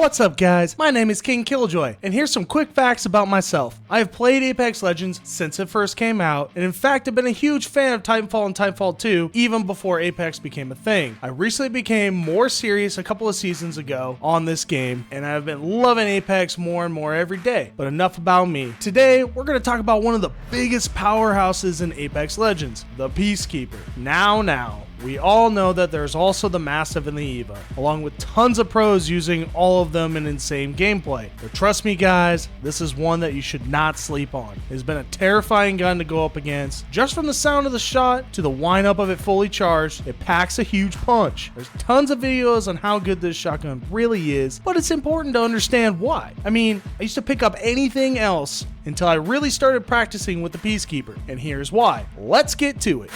What's up guys, my name is King Killjoy, and here's some quick facts about myself. I have played Apex Legends since it first came out, and in fact have been a huge fan of Titanfall and Titanfall 2 even before Apex became a thing. I recently became more serious a couple of seasons ago on this game, and I've been loving Apex more and more every day. But enough about me. Today, we're going to talk about one of the biggest powerhouses in Apex Legends, the Peacekeeper. Now. We all know that there's also the Massive and the Eva, along with tons of pros using all of them in insane gameplay. But trust me guys, this is one that you should not sleep on. It has been a terrifying gun to go up against. Just from the sound of the shot to the wind up of it fully charged, it packs a huge punch. There's tons of videos on how good this shotgun really is, but it's important to understand why. I mean, I used to pick up anything else until I really started practicing with the Peacekeeper, and here's why. Let's get to it.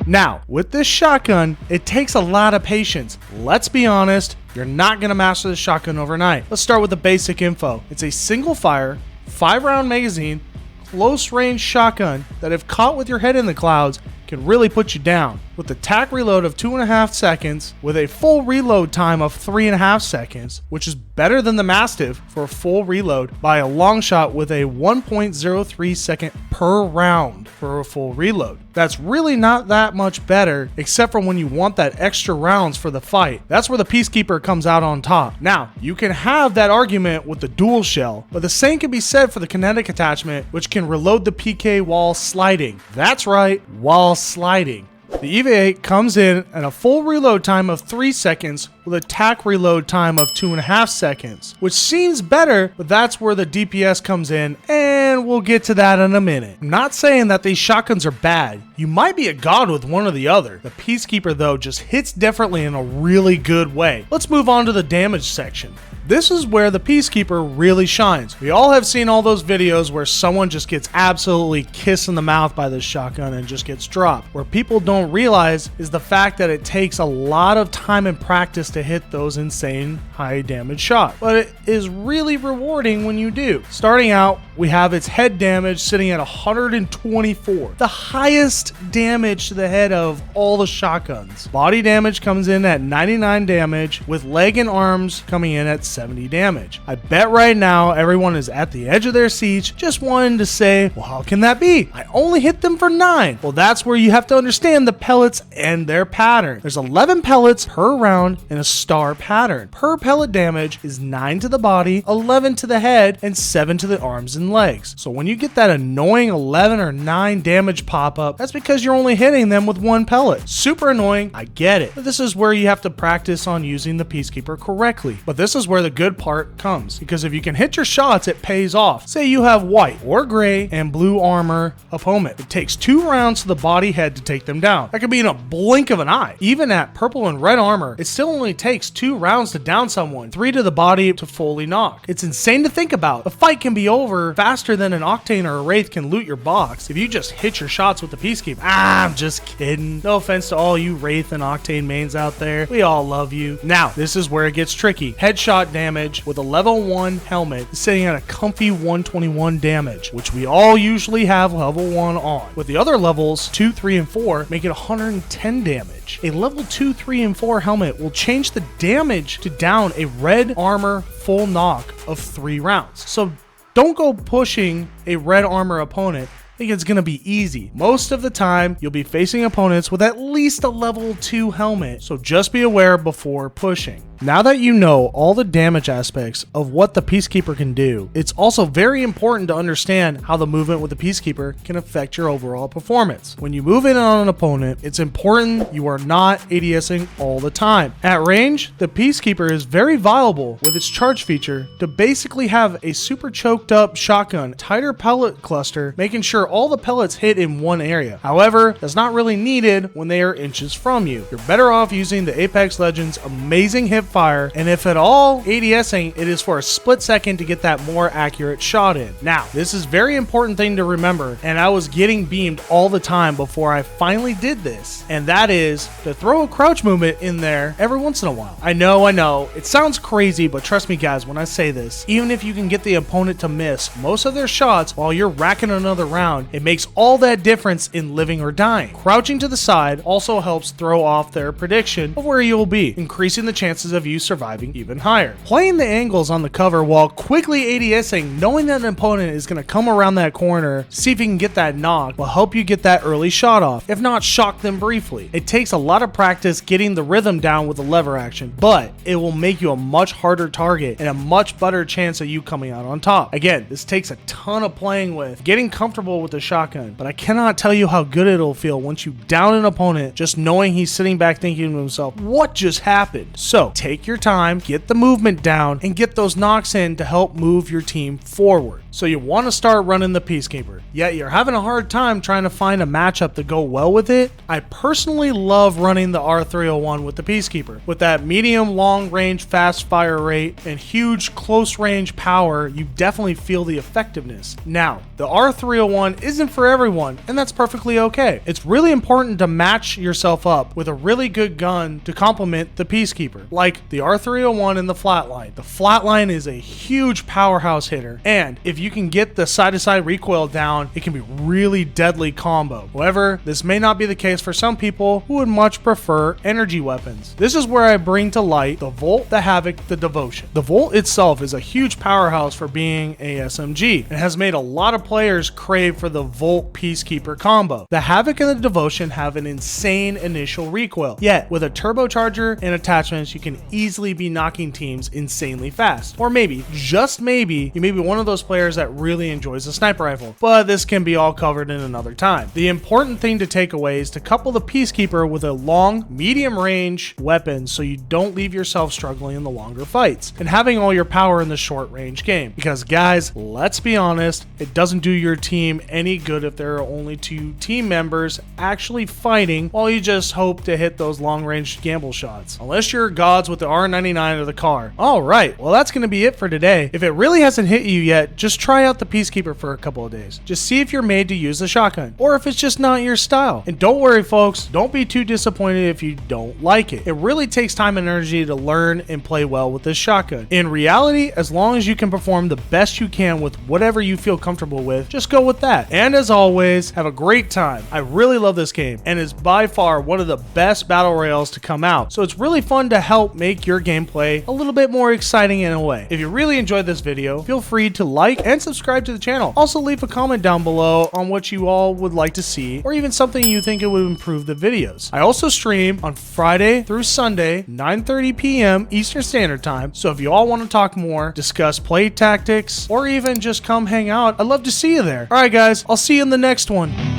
Now, with this shotgun, it takes a lot of patience. Let's be honest, you're not going to master this shotgun overnight. Let's start with the basic info. It's a single fire, 5-round magazine, close range shotgun that if caught with your head in the clouds, can really put you down. With the tac reload of 2.5 seconds, with a full reload time of 3.5 seconds, which is better than the Mastiff for a full reload by a long shot with a 1.03 second per round for a full reload. That's really not that much better, except for when you want that extra rounds for the fight. That's where the Peacekeeper comes out on top. Now, you can have that argument with the dual shell, but the same can be said for the kinetic attachment, which can reload the PK while sliding. That's right, while sliding. The EVA 8 comes in at a full reload time of 3 seconds with a tac reload time of 2.5 seconds, which seems better, but that's where the DPS comes in, and we'll get to that in a minute. I'm not saying that these shotguns are bad. You might be a god with one or the other. The Peacekeeper though just hits differently in a really good way. Let's move on to the damage section. This is where the Peacekeeper really shines. We all have seen all those videos where someone just gets absolutely kissed in the mouth by this shotgun and just gets dropped. Where people don't realize is the fact that it takes a lot of time and practice to hit those insane high damage shots. But it is really rewarding when you do. Starting out, we have its head damage sitting at 124. The highest damage to the head of all the shotguns. Body damage comes in at 99 damage, with leg and arms coming in at 70 damage. I bet right now everyone is at the edge of their seats just wanting to say, well, how can that be? I only hit them for 9. Well, that's where you have to understand the pellets and their pattern. There's 11 pellets per round in a star pattern. Per pellet damage is 9 to the body, 11 to the head, and 7 to the arms and legs. So when you get that annoying 11 or 9 damage pop up, that's because you're only hitting them with 1 pellet. Super annoying, I get it. But this is where you have to practice on using the Peacekeeper correctly. But this is where the good part comes, because if you can hit your shots, it pays off. Say you have white or gray and blue armor opponent. It takes 2 rounds to the body head to take them down. That could be in a blink of an eye. Even at purple and red armor, it still only takes 2 rounds to down someone, 3 to the body to fully knock. It's insane to think about. The fight can be over faster than an Octane or a Wraith can loot your box if you just hit your shots with the Peacekeeper. I'm just kidding. No offense to all you Wraith and Octane mains out there. We all love you. Now, this is where it gets tricky. Headshot damage with a level 1 helmet is sitting at a comfy 121 damage, which we all usually have level 1 on. With the other levels 2, 3, and 4 make it 110 damage. A level 2, 3, and 4 helmet will change the damage to down a red armor full knock of 3 rounds. So don't go pushing a red armor opponent. I think it's going to be easy. Most of the time, you'll be facing opponents with at least a level 2 helmet, so just be aware before pushing. Now that you know all the damage aspects of what the Peacekeeper can do, it's also very important to understand how the movement with the Peacekeeper can affect your overall performance. When you move in on an opponent, it's important you are not ADSing all the time. At range, the Peacekeeper is very viable with its charge feature to basically have a super choked up shotgun, tighter pellet cluster, making sure all the pellets hit in one area. However, that's not really needed when they are inches from you. You're better off using the Apex Legends amazing hit fire, and if at all ADSing, it is for a split second to get that more accurate shot in. Now, this is a very important thing to remember, and I was getting beamed all the time before I finally did this, and that is to throw a crouch movement in there every once in a while. I know, it sounds crazy, but trust me guys when I say this, even if you can get the opponent to miss most of their shots while you're racking another round, it makes all that difference in living or dying. Crouching to the side also helps throw off their prediction of where you will be, increasing the chances of you surviving even higher. Playing the angles on the cover while quickly ADSing, knowing that an opponent is going to come around that corner, see if you can get that knock, will help you get that early shot off, if not shock them briefly. It takes a lot of practice getting the rhythm down with the lever action, but it will make you a much harder target and a much better chance of you coming out on top. Again, this takes a ton of playing with, getting comfortable with the shotgun, but I cannot tell you how good it'll feel once you down an opponent just knowing he's sitting back thinking to himself, what just happened? So take your time, get the movement down, and get those knocks in to help move your team forward. So you want to start running the Peacekeeper, yet you're having a hard time trying to find a matchup to go well with it. I personally love running the R301 with the Peacekeeper. With that medium long range fast fire rate and huge close range power, you definitely feel the effectiveness. Now, the R301 isn't for everyone, and that's perfectly okay. It's really important to match yourself up with a really good gun to complement the Peacekeeper, like the R301 and the Flatline. The Flatline is a huge powerhouse hitter, and if you can get the side-to-side recoil down, it can be really deadly combo. However, this may not be the case for some people who would much prefer energy weapons. This is where I bring to light the Volt, the Havoc, the Devotion. The Volt itself is a huge powerhouse for being a SMG and has made a lot of players crave for the Volt Peacekeeper combo. The Havoc and the Devotion have an insane initial recoil, yet with a turbocharger and attachments you can easily be knocking teams insanely fast. Or maybe, just maybe, you may be one of those players that really enjoys a sniper rifle, but this can be all covered in another time. The important thing to take away is to couple the Peacekeeper with a long, medium range weapon so you don't leave yourself struggling in the longer fights, and having all your power in the short range game. Because guys, let's be honest, it doesn't do your team any good if there are only two team members actually fighting while you just hope to hit those long range gamble shots. Unless you're gods with the R99 or the car. Alright, well that's going to be it for today. If it really hasn't hit you yet, just try out the Peacekeeper for a couple of days. Just see if you're made to use the shotgun, or if it's just not your style. And don't worry folks, don't be too disappointed if you don't like it. It really takes time and energy to learn and play well with this shotgun. In reality, as long as you can perform the best you can with whatever you feel comfortable with, just go with that. And as always, have a great time. I really love this game, and it's by far one of the best battle royales to come out. So it's really fun to help make your gameplay a little bit more exciting in a way. If you really enjoyed this video, feel free to like and subscribe to the channel. Also leave a comment down below on what you all would like to see, or even something you think it would improve the videos. I also stream on Friday through Sunday, 9:30 p.m. Eastern Standard Time. So if you all want to talk more, discuss play tactics, or even just come hang out, I'd love to see you there. Alright guys, I'll see you in the next one.